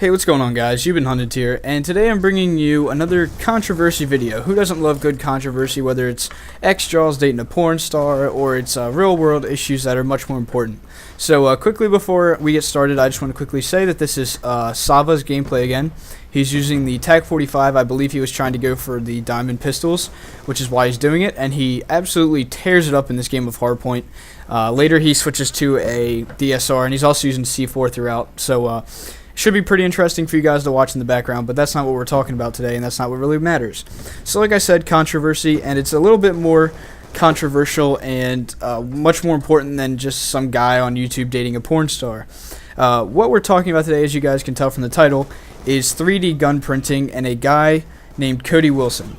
Hey, what's going on, guys? YBHunted here, and today I'm bringing you another controversy video. Who doesn't love good controversy, whether it's ex-Jaws dating a porn star, or it's real-world issues that are much more important. So, quickly before we get started, I just want to quickly say that this is Sava's gameplay again. He's using the TAC 45. I believe he was trying to go for the diamond pistols, which is why he's doing it, and he absolutely tears it up in this game of Hardpoint. Later, he switches to a DSR, and he's also using C4 throughout, so should be pretty interesting for you guys to watch in the background, but that's not what we're talking about today, and that's not what really matters. So like I said, controversy, and it's a little bit more controversial and much more important than just some guy on YouTube dating a porn star. What we're talking about today, as you guys can tell from the title, is 3D gun printing and a guy named Cody Wilson.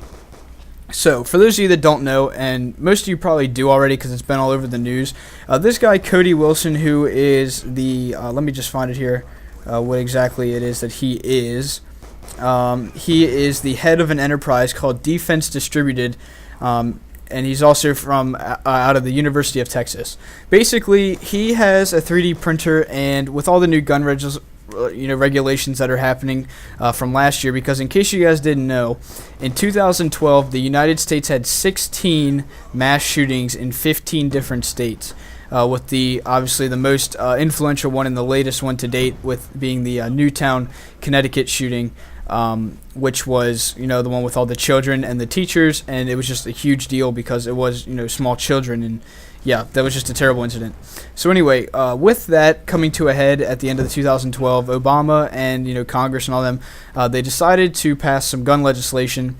So, for those of you that don't know, and most of you probably do already because it's been all over the news, this guy, Cody Wilson, who is the, let me just find it here, what exactly it is that he is. He is the head of an enterprise called Defense Distributed, and he's also from out of the University of Texas. Basically, he has a 3D printer, and with all the new gun regulations that are happening from last year, because in case you guys didn't know, in 2012 the United States had 16 mass shootings in 15 different states. With the obviously the most influential one and the latest one to date, with being the Newtown, Connecticut shooting, which was the one with all the children and the teachers, and it was just a huge deal because it was small children, and yeah, that was just a terrible incident. So anyway, with that coming to a head at the end of the 2012, Obama and Congress and all them, they decided to pass some gun legislation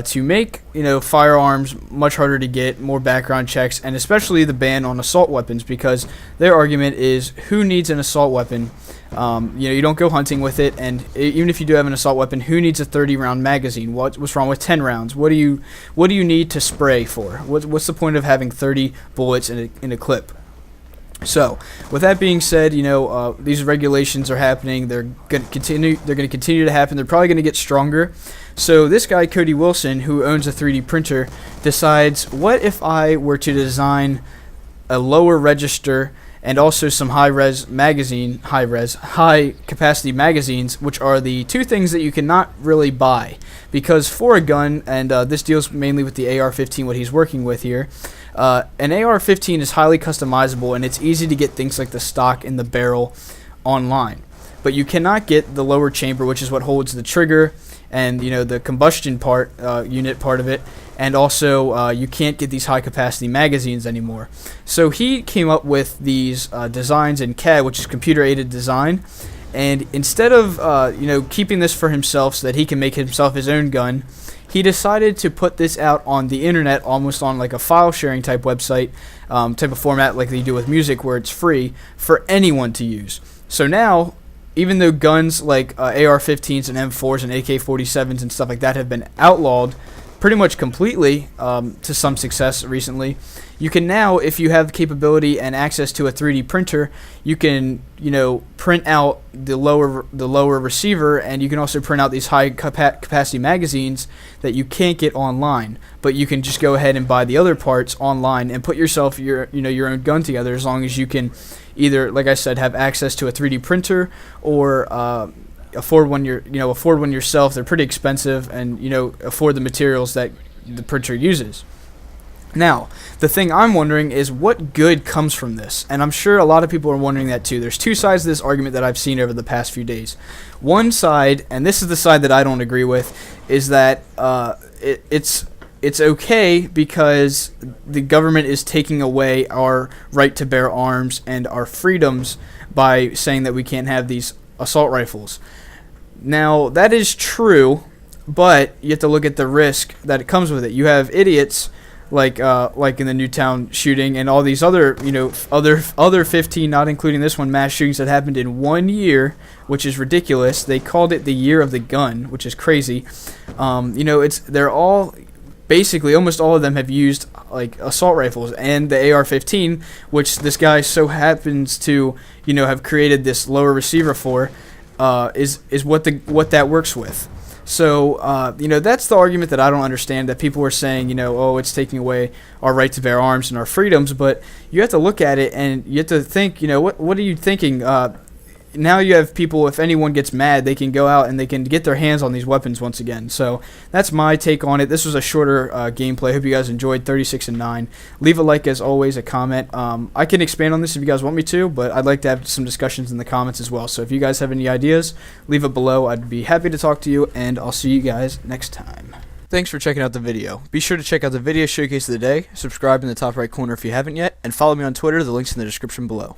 to make firearms much harder to get, more background checks, and especially the ban on assault weapons, because their argument is, who needs an assault weapon? You don't go hunting with it, and even if you do have an assault weapon, who needs a 30-round magazine? What's wrong with 10 rounds? What do you need to spray for? What's the point of having 30 bullets in a clip? So, with that being said, these regulations are happening. They're going to continue to happen. They're probably going to get stronger. So this guy, Cody Wilson, who owns a 3D printer, decides, what if I were to design a lower register and also some high-capacity magazines, which are the two things that you cannot really buy. Because for a gun, and this deals mainly with the AR-15, what he's working with here, an AR-15 is highly customizable, and it's easy to get things like the stock and the barrel online. But you cannot get the lower chamber, which is what holds the trigger and the combustion unit part of it, and also you can't get these high capacity magazines anymore. So he came up with these designs in CAD, which is computer aided design, and instead of keeping this for himself so that he can make himself his own gun, he decided to put this out on the internet, almost on like a file sharing type website, type of format like they do with music, where it's free for anyone to use. So now, even though guns like AR-15s and M4s and AK-47s and stuff like that have been outlawed pretty much completely, to some success recently, you can now, if you have the capability and access to a 3D printer, you can print out the lower receiver, and you can also print out these high capacity magazines that you can't get online, but you can just go ahead and buy the other parts online and put yourself your own gun together, as long as you can either, like I said, have access to a 3D printer or afford one yourself. They're pretty expensive, and afford the materials that the printer uses. Now, the thing I'm wondering is, what good comes from this? And I'm sure a lot of people are wondering that too. There's two sides to this argument that I've seen over the past few days. One side, and this is the side that I don't agree with, is that it's okay because the government is taking away our right to bear arms and our freedoms by saying that we can't have these assault rifles. Now, that is true, but you have to look at the risk that it comes with it. You have idiots like in the Newtown shooting and all these other 15, not including this one, mass shootings that happened in 1 year, which is ridiculous. They called it the year of the gun, which is crazy. They're all basically, almost all of them have used like assault rifles, and the AR-15, which this guy so happens to have created this lower receiver for, is what that works with. So, that's the argument that I don't understand, that people are saying, oh, it's taking away our right to bear arms and our freedoms, but you have to look at it and you have to think, what are you thinking? now you have people, if anyone gets mad, they can go out and they can get their hands on these weapons once again. So that's my take on it. This was a shorter gameplay. Hope you guys enjoyed 36 and 9. Leave a like, as always, a comment. I can expand on this if you guys want me to, but I'd like to have some discussions in the comments as well. So if you guys have any ideas, leave it below. I'd be happy to talk to you, and I'll see you guys next time. Thanks for checking out the video. Be sure to check out the video showcase of the day, subscribe in the top right corner if you haven't yet, and follow me on Twitter. The link's in the description below.